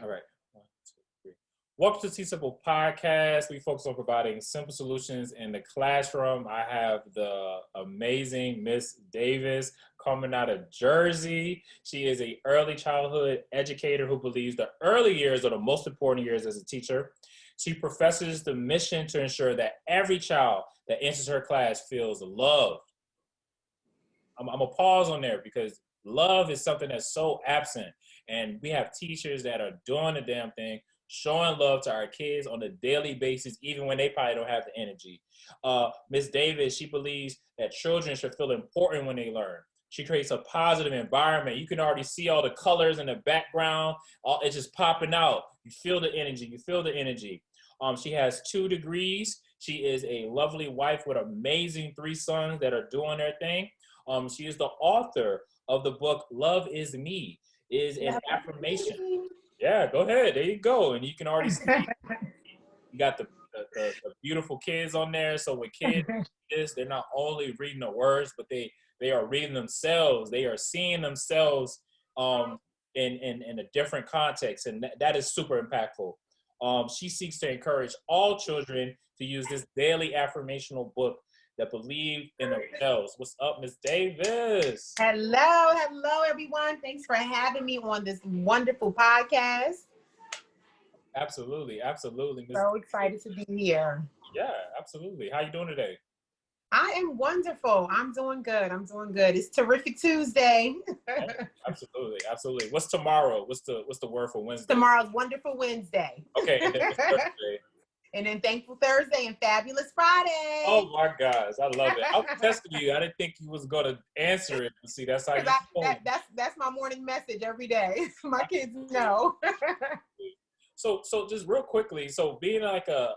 All right. 1, 2, 3. Welcome to T Simple Podcast. We focus on providing simple solutions in the classroom. I have the amazing Miss Davis coming out of Jersey. She is an early childhood educator who believes the early years are the most important years as a teacher. She professes the mission to ensure that every child that enters her class feels loved. I'm going to pause on there because love is something that's so absent. And we have teachers that are doing the damn thing, showing love to our kids on a daily basis, even when they probably don't have the energy. Miss Davis, she believes that children should feel important when they learn. She creates a positive environment. You can already see all the colors in the background. It's just popping out. You feel the energy. You feel the energy. She has 2 degrees. She is a lovely wife with amazing 3 sons that are doing their thing. She is the author of the book, Love is Me, is an affirmation. Yeah, go ahead. There you go. And you can already see you got the beautiful kids on there. So with kids, they're not only reading the words, but they are reading themselves. They are seeing themselves in a different context. And that is super impactful. She seeks to encourage all children to use this daily affirmational book that believe in themselves. What's up, Miss Davis? Hello, everyone. Thanks for having me on this wonderful podcast. Absolutely. So excited to be here. Yeah, absolutely. How you doing today? I am wonderful. I'm doing good. It's Terrific Tuesday. Yeah, absolutely. What's tomorrow? What's the word for Wednesday? Tomorrow's Wonderful Wednesday. Okay, and then Thursday. And then Thankful Thursday and Fabulous Friday. Oh my gosh, I love it. I was testing you. I didn't think you was gonna answer it. See, that's how you. That's my morning message every day. My kids know. So just real quickly. So being like a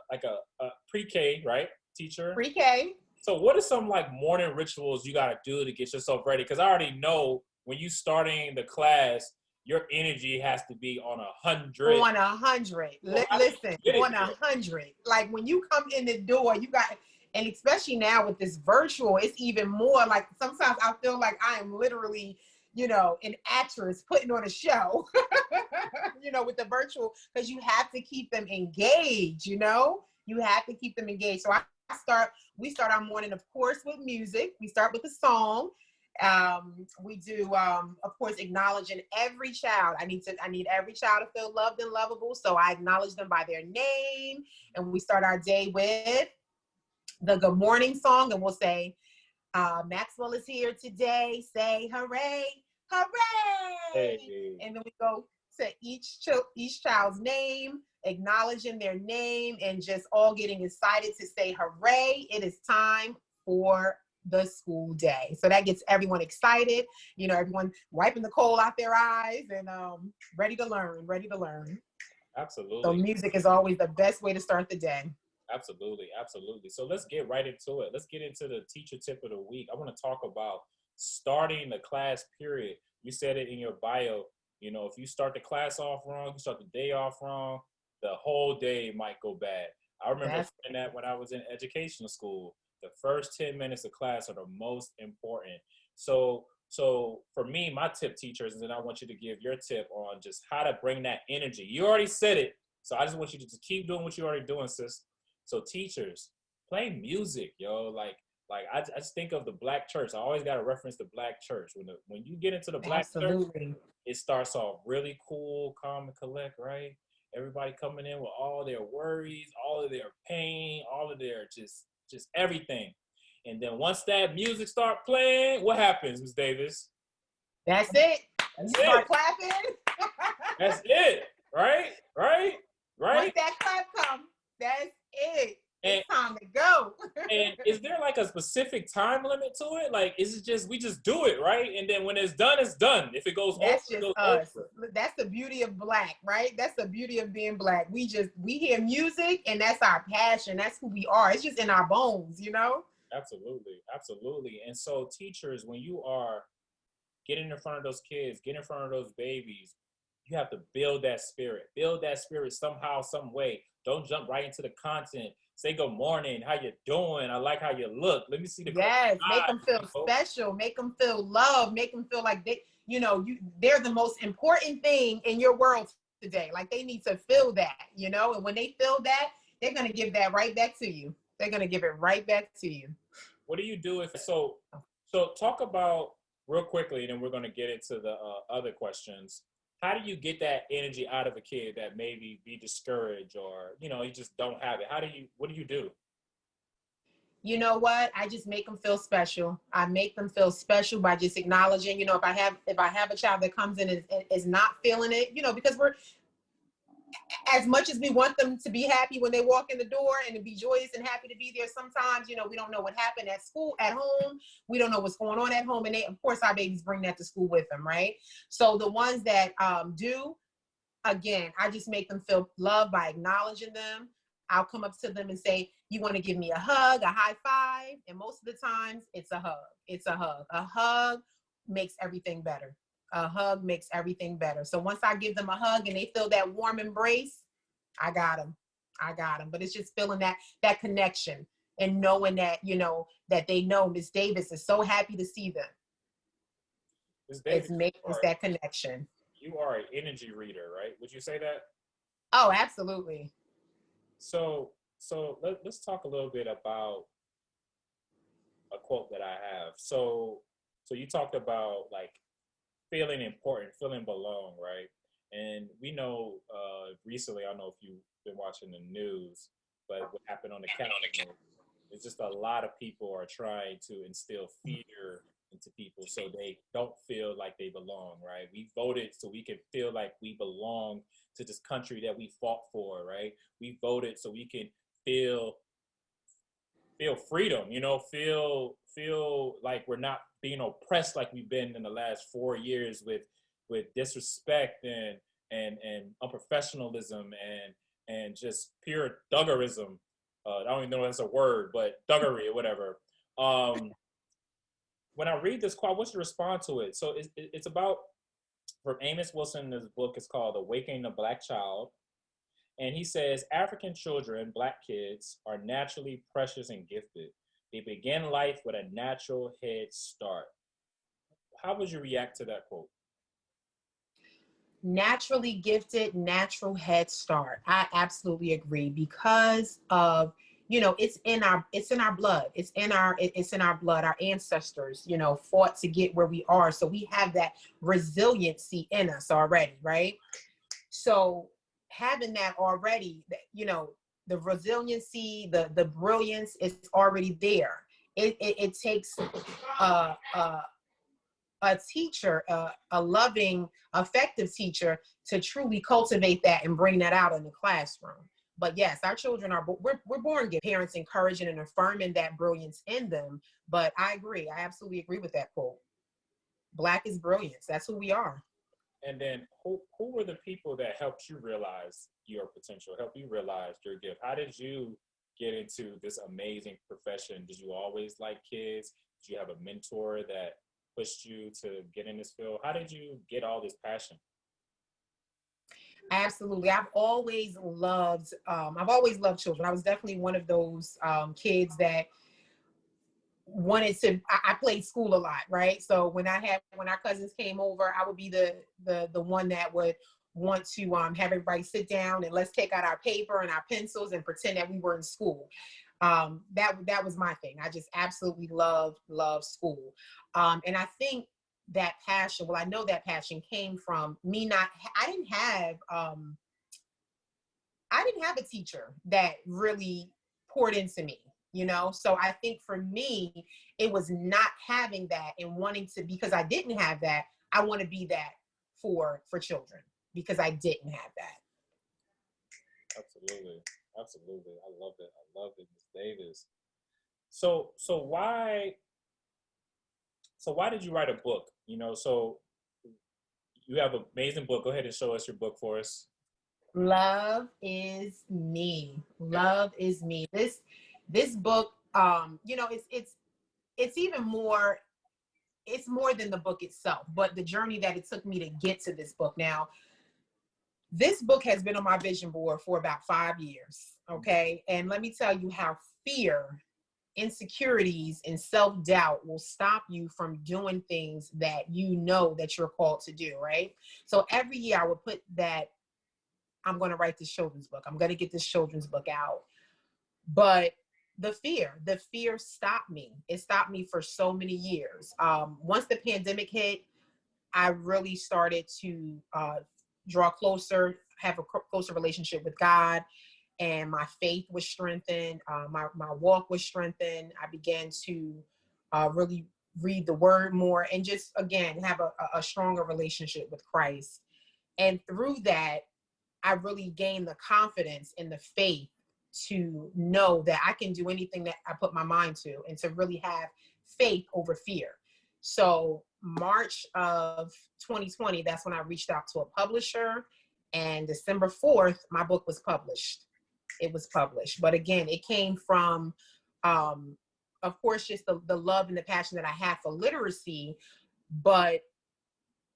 pre-K, right, teacher? Pre-K. So what are some like morning rituals you gotta do to get yourself ready? Because I already know when you starting the class, your energy has to be on 100. On 100. Listen, on 100. Like when you come in the door, you got, and especially now with this virtual, it's even more like sometimes I feel like I am literally, an actress putting on a show, with the virtual, because you have to keep them engaged, you have to keep them engaged. So we start our morning, of course, with music. We start with a song. We do, of course, acknowledging every child. I need every child to feel loved and lovable. So I acknowledge them by their name. And we start our day with the good morning song. And we'll say, Maxwell is here today. Say hooray, hooray. Hey. And then we go to each child's name, acknowledging their name, and just all getting excited to say hooray. It is time for the school day. So that gets everyone excited, everyone wiping the coal out their eyes and ready to learn. Absolutely. So music is always the best way to start the day. Absolutely. So let's get right into it. Let's get into the teacher tip of the week. I want to talk about starting the class period. You said it in your bio. If you start the class off wrong, you start the day off wrong, the whole day might go bad. I remember saying that when I was in educational school. The first 10 minutes of class are the most important. So for me, my tip, teachers, and then I want you to give your tip on just how to bring that energy. You already said it, so I just want you to just keep doing what you're already doing, sis. So teachers, play music, yo. Like I just think of the Black church. I always got to reference the Black church. When you get into the Black church, it starts off really cool, calm, and collect, right? Everybody coming in with all their worries, all of their pain, all of their just everything. And then once that music start playing, what happens, Ms. Davis? That's it. You start clapping. That's it. Right? Once that clap comes, that's it. It's time to go. And is there like a specific time limit to it? Like, is it just, we just do it, right? And then when it's done, it's done. If it goes that's over, just it goes us. over. That's the beauty of Black, right? That's the beauty of being Black. We hear music and that's our passion. That's who we are. It's just in our bones, Absolutely. And so teachers, when you are getting in front of those kids, getting in front of those babies, you have to build that spirit somehow, some way. Don't jump right into the content. Say good morning, how you doing? I like how you look. Let me see the yes. Make them feel special. Make them feel loved. Make them feel like they're the most important thing in your world today. Like they need to feel that, you know, and when they feel that, they're going to give that right back to you. They're going to give it right back to you. What do you do if, so talk about real quickly, and then we're going to get into the other questions. How do you get that energy out of a kid that maybe be discouraged or, you know, you just don't have it? What do you do? You know what? I just make them feel special. I make them feel special by just acknowledging, you know, if I have a child that comes in and is not feeling it, you know, because we're, as much as we want them to be happy when they walk in the door and to be joyous and happy to be there, sometimes, you know, we don't know what happened at school, at home. We don't know what's going on at home. And they, of course, our babies bring that to school with them, right? So the ones that do, again, I just make them feel loved by acknowledging them. I'll come up to them and say, you want to give me a hug, a high five? And most of the times it's a hug. It's a hug. A hug makes everything better. A hug makes everything better. So once I give them a hug and they feel that warm embrace, I got them. I got them. But it's just feeling that connection and knowing that, you know, that they know Miss Davis is so happy to see them. It's that connection. You are an energy reader, right? Would you say that? Oh, absolutely. So let's talk a little bit about a quote that I have. So you talked about like feeling important, feeling belong, right? And we know recently, I don't know if you've been watching the news, but what happened on the Capitol, it's just a lot of people are trying to instill fear into people so they don't feel like they belong, right? We voted so we can feel like we belong to this country that we fought for, right? We voted so we can feel freedom, you know, feel like we're not being oppressed like we've been in the last 4 years with disrespect and unprofessionalism and just pure thuggerism. I don't even know if that's a word, but thuggery or whatever. When I read this quote, what's your response to it? So it's about, from Amos Wilson, this book is called Awakening the Black Child. And he says, African children, Black kids, are naturally precious and gifted. They begin life with a natural head start. How would you react to that quote? Naturally gifted, natural head start. I absolutely agree because of, you know, it's in our blood. It's in our blood. Our ancestors, you know, fought to get where we are. So we have that resiliency in us already, right? So having that already, you know, the resiliency, the brilliance is already there. It takes a teacher, a loving, effective teacher to truly cultivate that and bring that out in the classroom. But yes, our children we're born gifted. Parents encouraging and affirming that brilliance in them. But I agree. I absolutely agree with that quote. Black is brilliance. That's who we are. And then who were the people that helped you realize your potential, help you realize your gift? How did you get into this amazing profession? Did you always like kids? Did you have a mentor that pushed you to get in this field? How did you get all this passion? Absolutely. I've always loved children. I was definitely one of those kids that wanted to, I played school a lot, right? So when our cousins came over, I would be the one that would want to have everybody sit down and let's take out our paper and our pencils and pretend that we were in school. That was my thing. I just absolutely love school. And I think that passion, well, I know that passion came from me I didn't have a teacher that really poured into me, you know? So I think for me, it was not having that and wanting to, because I didn't have that, I want to be that for children because I didn't have that. Absolutely. I love it, Ms. Davis. So why did you write a book? You know, so you have an amazing book. Go ahead and show us your book for us. Love is Me. Love is Me. This book, you know, it's even more, it's more than the book itself, but the journey that it took me to get to this book. Now, this book has been on my vision board for about 5 years, okay? And let me tell you how fear, insecurities, and self-doubt will stop you from doing things that you know that you're called to do, right? So every year I would put that I'm going to write this children's book. I'm going to get this children's book out. But the fear stopped me. It stopped me for so many years. Once the pandemic hit, I really started to draw closer, have a closer relationship with God, and my faith was strengthened. My walk was strengthened. I began to really read the word more and just, again, have a stronger relationship with Christ. And through that, I really gained the confidence and the faith to know that I can do anything that I put my mind to, and to really have faith over fear. So March of 2020, that's when I reached out to a publisher, and December 4th, my book was published. It was published. But again, it came from, of course, just the love and the passion that I have for literacy, but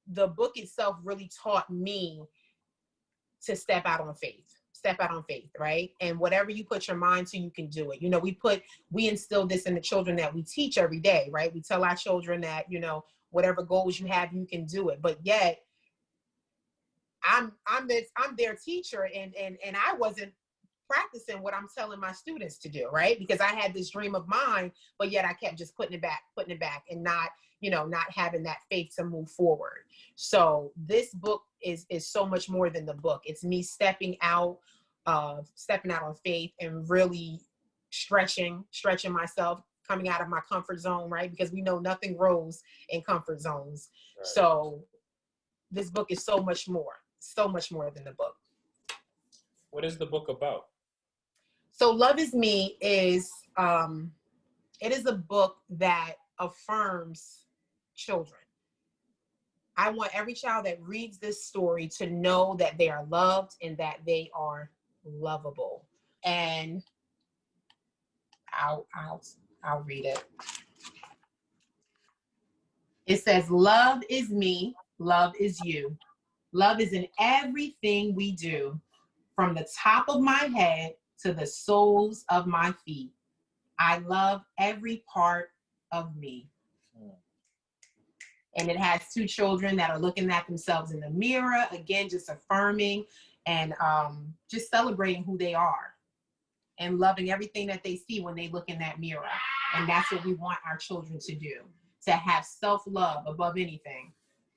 the book itself really taught me to step out on faith, right? And whatever you put your mind to, you can do it. You know, we instill this in the children that we teach every day, right? We tell our children that, you know, whatever goals you have, you can do it. But yet I'm their teacher, and I wasn't practicing what I'm telling my students to do, right? Because I had this dream of mine, but yet I kept just putting it back and not, you know, not having that faith to move forward. So this book is so much more than the book. It's me stepping out on faith and really stretching myself, coming out of my comfort zone, right? Because we know nothing grows in comfort zones. Right. So this book is so much more than the book. What is the book about? So Love Is Me is, it is a book that affirms children. I want every child that reads this story to know that they are loved and that they are lovable. And I'll read it. It says, love is me, love is you. Love is in everything we do, from the top of my head to the soles of my feet. I love every part of me. And it has two children that are looking at themselves in the mirror, again, just affirming and just celebrating who they are and loving everything that they see when they look in that mirror. And that's what we want our children to do, to have self-love above anything,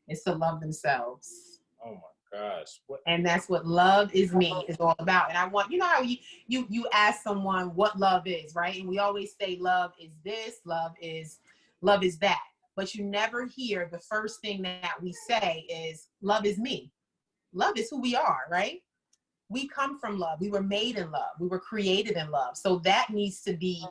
is to love themselves. Oh my gosh. And that's what Love Is Me is all about. And I want, you know how you ask someone what love is, right? And we always say love is this, love is that. But you never hear the first thing that we say is love is me. Love is who we are, right? We come from love. We were made in love. We were created in love. So that needs to be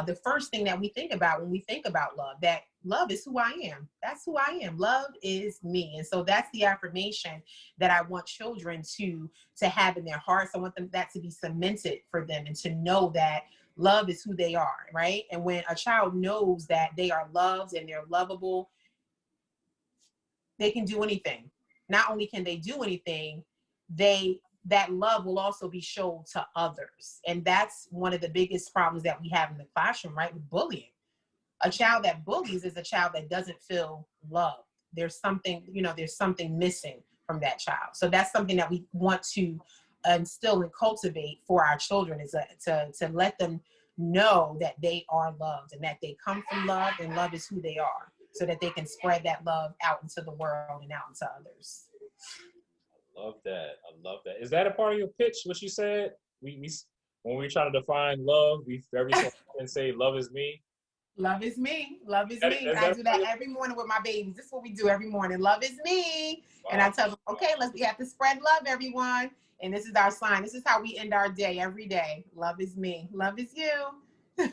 the first thing that we think about when we think about love, that love is who I am. That's who I am. Love is me. And so that's the affirmation that I want children to have in their hearts. I want that to be cemented for them, and to know that love is who they are, right? And when a child knows that they are loved and they're lovable, they can do anything. Not only can they do anything, that love will also be shown to others. And that's one of the biggest problems that we have in the classroom, right? With bullying. A child that bullies is a child that doesn't feel loved. There's something missing from that child. So that's something that we want to instill and cultivate for our children, is to let them know that they are loved and that they come from love, and love is who they are, so that they can spread that love out into the world and out into others. I love that. Is that a part of your pitch, what you said? We when we're trying to define love, we very often say love is me. Love is me. Love is me. I do that every morning with my babies. This is what we do every morning. Love is me. Wow. And I tell them, okay, we have to spread love, everyone. And this is our sign. This is how we end our day every day. Love is me. Love is you. Man,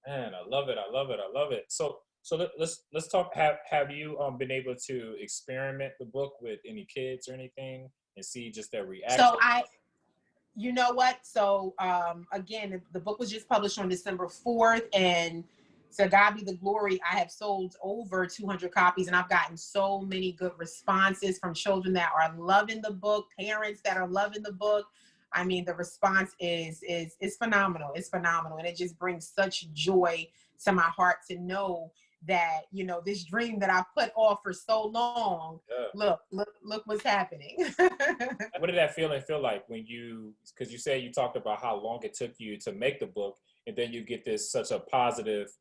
I love it. So let's talk. Have you been able to experiment the book with any kids or anything and see just their reaction? So you know what? So again, the book was just published on December 4th, and to God be the glory, I have sold over 200 copies, and I've gotten so many good responses from children that are loving the book, parents that are loving the book. I mean, the response is phenomenal. It's phenomenal, and it just brings such joy to my heart to know that, you know, this dream that I put off for so long, look what's happening. What did that feeling feel like when because you said you talked about how long it took you to make the book, and then you get such a positive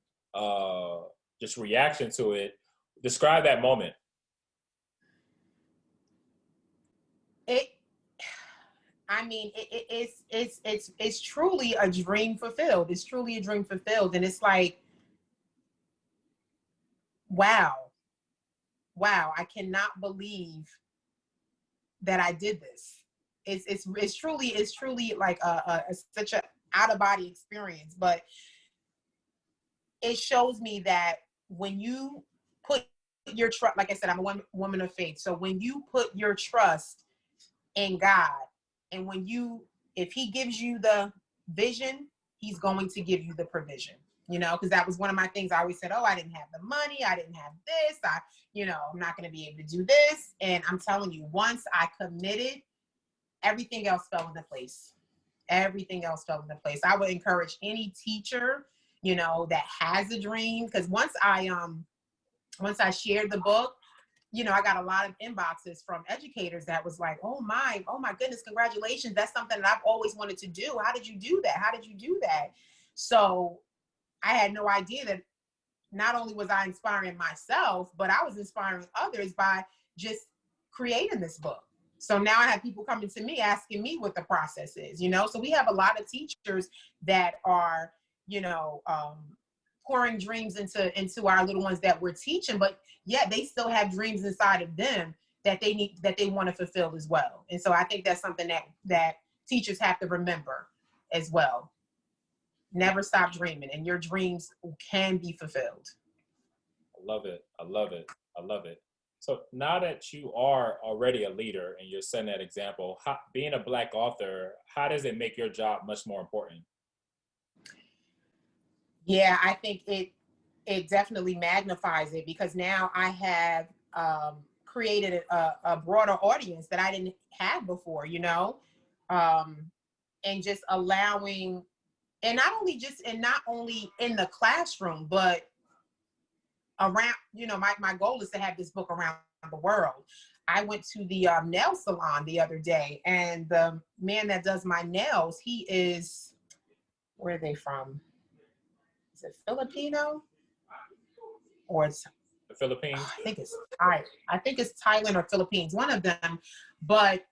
just reaction to it. Describe that moment. It's truly a dream fulfilled. It's truly a dream fulfilled. And it's like, wow, I cannot believe that I did this. It's truly like such a out of body experience. But it shows me that when you put your trust, like I said, I'm a woman of faith. So when you put your trust in God, and if he gives you the vision, he's going to give you the provision, you know, because that was one of my things. I always said, oh, I didn't have the money. I didn't have this. I'm not going to be able to do this. And I'm telling you, once I committed, everything else fell into place. Everything else fell into place. I would encourage any teacher, you know, that has a dream, because once I shared the book, you know, I got a lot of inboxes from educators that was like, oh my goodness, congratulations. That's something that I've always wanted to do. How did you do that? How did you do that? So I had no idea that not only was I inspiring myself, but I was inspiring others by just creating this book. So now I have people coming to me asking me what the process is, you know? So we have a lot of teachers that are, you know, pouring dreams into our little ones that we're teaching, but yet they still have dreams inside of them that they want to fulfill as well. And so I think that's something that teachers have to remember as well. Never stop dreaming, and your dreams can be fulfilled. I love it. I love it. I love it. So now that you are already a leader and you're setting that example, being a Black author, how does it make your job much more important? Yeah, I think it definitely magnifies it, because now I have created a broader audience that I didn't have before, you know, and just allowing, and not only in the classroom, but around, you know, my goal is to have this book around the world. I went to the nail salon the other day, and the man that does my nails, where are they from? Is it Filipino? Or it's The Philippines? I think it's Thailand or Philippines, one of them. But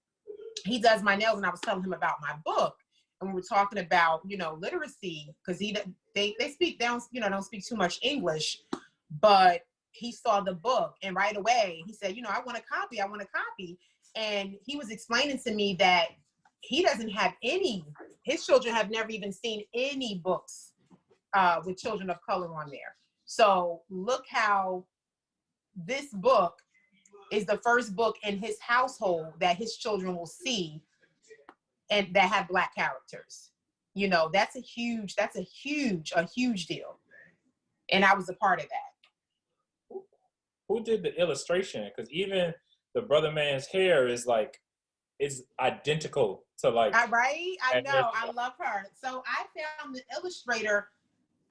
he does my nails, and I was telling him about my book, and we were talking about, you know, literacy, because they don't speak too much English, but he saw the book, and right away he said, you know, I want a copy, and he was explaining to me that he doesn't have his children have never even seen any books with children of color on there. So look how this book is the first book in his household that his children will see, and that have Black characters. You know, that's a huge deal. And I was a part of that. Who did the illustration? Because even the brother man's hair is identical to like. Right? I know. I love her. So I found the illustrator.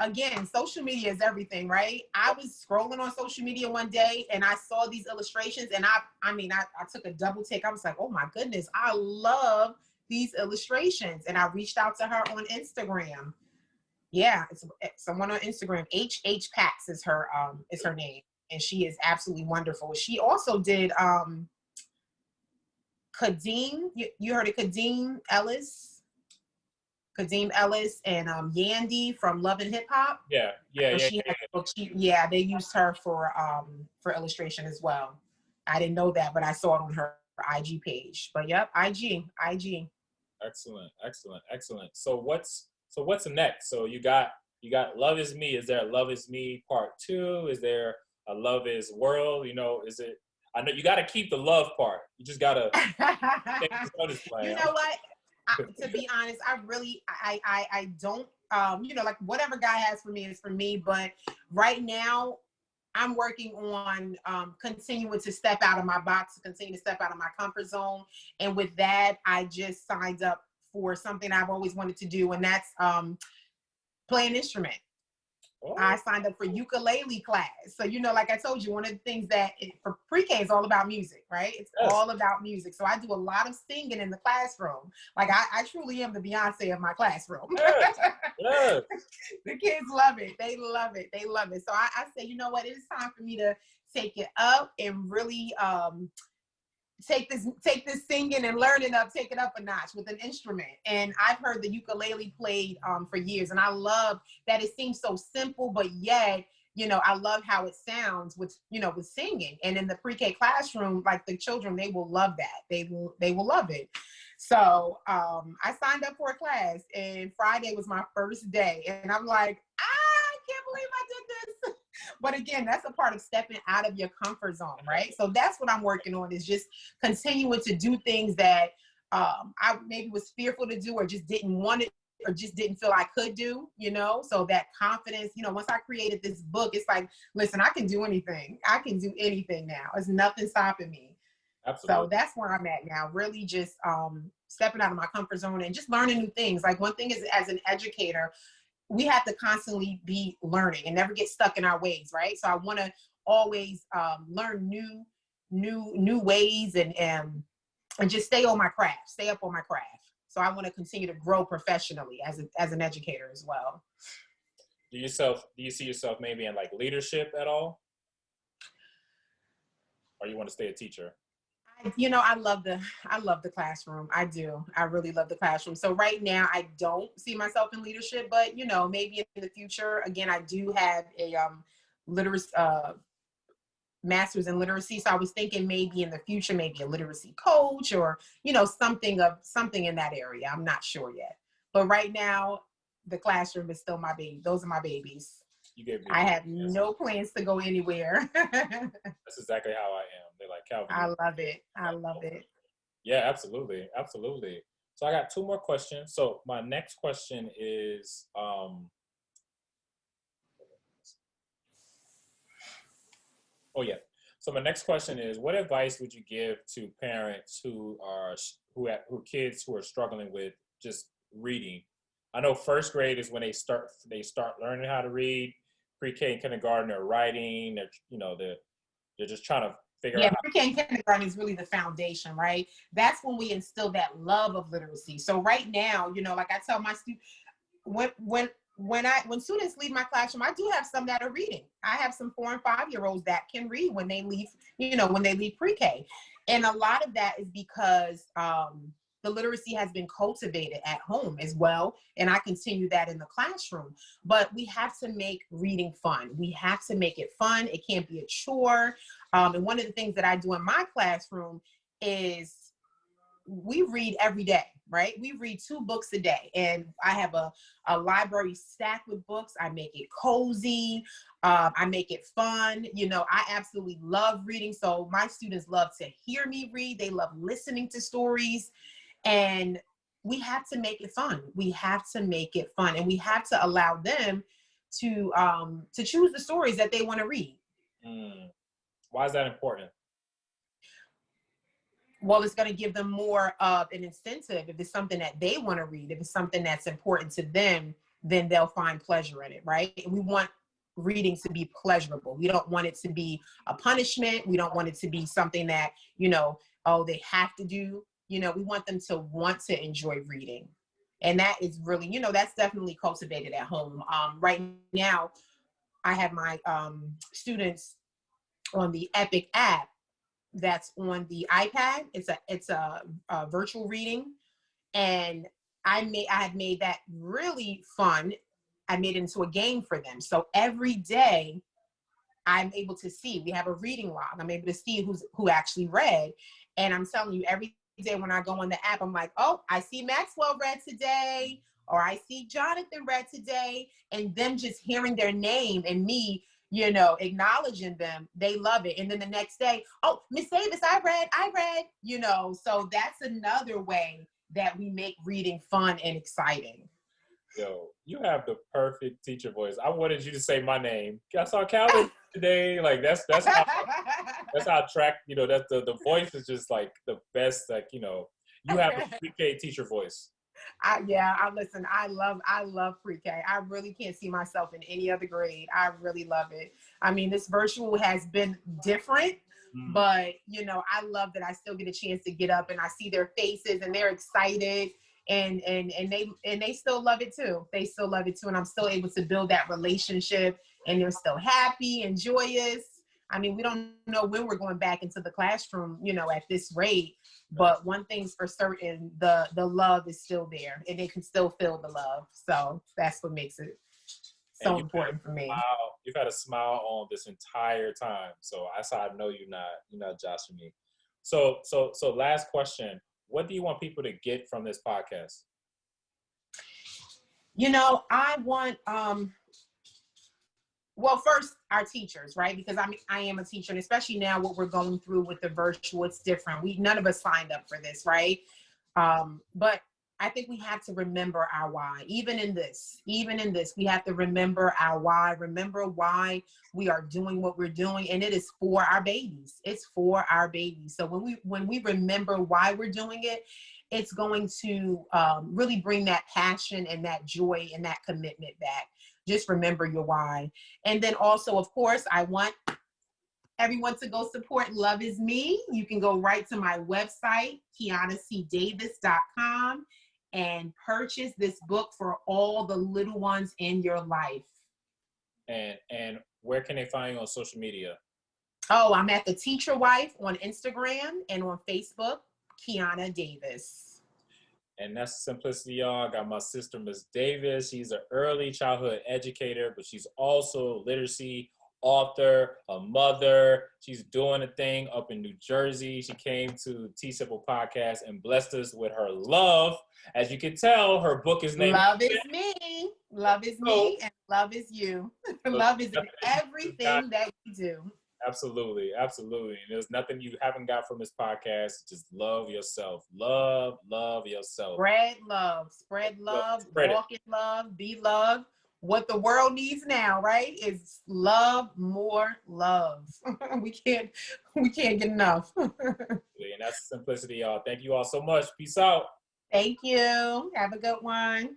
Again, social media is everything, right? I was scrolling on social media one day, and I saw these illustrations, and I took a double take. I was like, oh my goodness, I love these illustrations. And I reached out to her on Instagram. Yeah, it's someone on Instagram. HH Pax is her name, and she is absolutely wonderful. She also did Kadeem. You heard of Kadeem Ellis? Kadeem Ellis and Yandy from Love and Hip Hop. Yeah. They used her for illustration as well. I didn't know that, but I saw it on her IG page. But yep, IG. Excellent. So what's next? So you got Love Is Me. Is there a Love Is Me Part 2? Is there a Love Is World? You know, is it? I know you got to keep the love part. You just got to. You know what? To be honest, I don't, you know, like whatever God has for me is for me. But right now, I'm working on continuing to step out of my box, continue to step out of my comfort zone. And with that, I just signed up for something I've always wanted to do, and that's play an instrument. I signed up for ukulele class. So, you know, like I told you, one of the things for pre-K is all about music, right? It's all about music. So I do a lot of singing in the classroom. Like I truly am the Beyonce of my classroom. Yes. Yes. The kids love it. They love it. They love it. So I say, you know what? It is time for me to take it up and really take this singing and learning up, take it up a notch with an instrument. And I've heard the ukulele played for years, and I love that it seems so simple, but yet, you know, I love how it sounds with, you know, with singing. And in the pre-K classroom, like the children, they will love that. They will love it. So I signed up for a class, and Friday was my first day, and I'm like, I can't believe I did this. But again, that's a part of stepping out of your comfort zone, right? So that's what I'm working on, is just continuing to do things that I maybe was fearful to do, or just didn't want it, or just didn't feel I could do, you know? So that confidence, you know, once I created this book, it's like, listen, I can do anything. I can do anything now. There's nothing stopping me. Absolutely. So that's where I'm at now, really just stepping out of my comfort zone and just learning new things. Like one thing is, as an educator, we have to constantly be learning and never get stuck in our ways, right? So I want to always learn new ways and just stay on my craft, stay up on my craft. So I want to continue to grow professionally as an educator as well. Do you see yourself maybe in like leadership at all? Or you want to stay a teacher? You know, I love the classroom. I do. I really love the classroom. So right now I don't see myself in leadership, but you know, maybe in the future. Again, I do have a literacy master's in literacy. So I was thinking maybe in the future, maybe a literacy coach, or, you know, something in that area. I'm not sure yet. But right now, the classroom is still my baby. Those are my babies. I have no plans to go anywhere. That's exactly how I am. They're like, Calvin. I love it. I love it. Yeah, absolutely. Absolutely. So I got two more questions. So my next question is, So my next question is, what advice would you give to parents who kids who are struggling with just reading? I know first grade is when they start learning how to read. Pre-K and kindergarten are writing. They're just trying to figure out. Yeah, pre-K and kindergarten is really the foundation, right? That's when we instill that love of literacy. So right now, you know, like I tell my students, when students leave my classroom, I do have some that are reading. I have some 4 and 5-year-olds that can read when they leave, you know, when they leave pre-K. And a lot of that is because the literacy has been cultivated at home as well. And I continue that in the classroom. But we have to make reading fun. We have to make it fun. It can't be a chore. And one of the things that I do in my classroom is we read every day, right? We read 2 books a day, and I have a library stacked with books. I make it cozy. I make it fun. You know, I absolutely love reading. So my students love to hear me read. They love listening to stories, and we have to make it fun. We have to make it fun, and we have to allow them to choose the stories that they want to read. Why is that important? Well, it's going to give them more of an incentive. If it's something that they want to read, if it's something that's important to them, then they'll find pleasure in it, right? And we want reading to be pleasurable. We don't want it to be a punishment. We don't want it to be something that, you know, oh, they have to do. You know, we want them to want to enjoy reading. And that is really, you know, that's definitely cultivated at home. Right now, I have my students on the Epic app that's on the iPad. It's a virtual reading, and I had made that really fun. I made it into a game for them. So every day I'm able to see, we have a reading log. I'm able to see who actually read. And I'm telling you, every day when I go on the app, I'm like, oh, I see Maxwell read today, or I see Jonathan read today. And them just hearing their name and me, you know, acknowledging them, they love it. And then the next day, oh, Miss Davis, I read, you know. So that's another way that we make reading fun and exciting. Yo, you have the perfect teacher voice. I wanted you to say my name. I saw Calvin today. Like that's how I track, you know, that's the voice is just like the best, like, you know, you have a pre-K teacher voice. Listen, I love pre-K. I really can't see myself in any other grade. I really love it. I mean, this virtual has been different, but you know, I love that I still get a chance to get up and I see their faces and they're excited and they still love it too. They still love it too. And I'm still able to build that relationship and they're still happy and joyous. I mean, we don't know when we're going back into the classroom, you know, at this rate, but one thing's for certain, the love is still there and they can still feel the love. So that's what makes it so important for me. You've had a smile on this entire time. So that's how I know you're not joshing me. So last question. What do you want people to get from this podcast? You know, I want, well, first, our teachers, right? Because I am a teacher, and especially now what we're going through with the virtual, it's different. None of us signed up for this, right? But I think we have to remember our why. Even in this, we have to remember our why. Remember why we are doing what we're doing, and it is for our babies. It's for our babies. So when we remember why we're doing it, it's going to really bring that passion and that joy and that commitment back. Just remember your why. And then also, of course, I want everyone to go support Love Is Me. You can go right to my website, QianaCDavis.com, and purchase this book for all the little ones in your life. And where can they find you on social media? Oh, I'm at The Teacher Wife on Instagram and on Facebook, Qiana Davis. And that's simplicity, y'all. I got my sister, Miss Davis. She's an early childhood educator, but she's also a literacy author, a mother. She's doing a thing up in New Jersey. She came to T Simple Podcast and blessed us with her love. As you can tell, her book is named Love Is Me. Love is me and love is you. Love is in everything that we do. Absolutely. And there's nothing you haven't got from this podcast. Just love yourself. Love yourself. Spread love, walk in love, be love. What the world needs now, right, is love, more love. we can't get enough. And that's simplicity, y'all. Thank you all so much. Peace out. Thank you. Have a good one.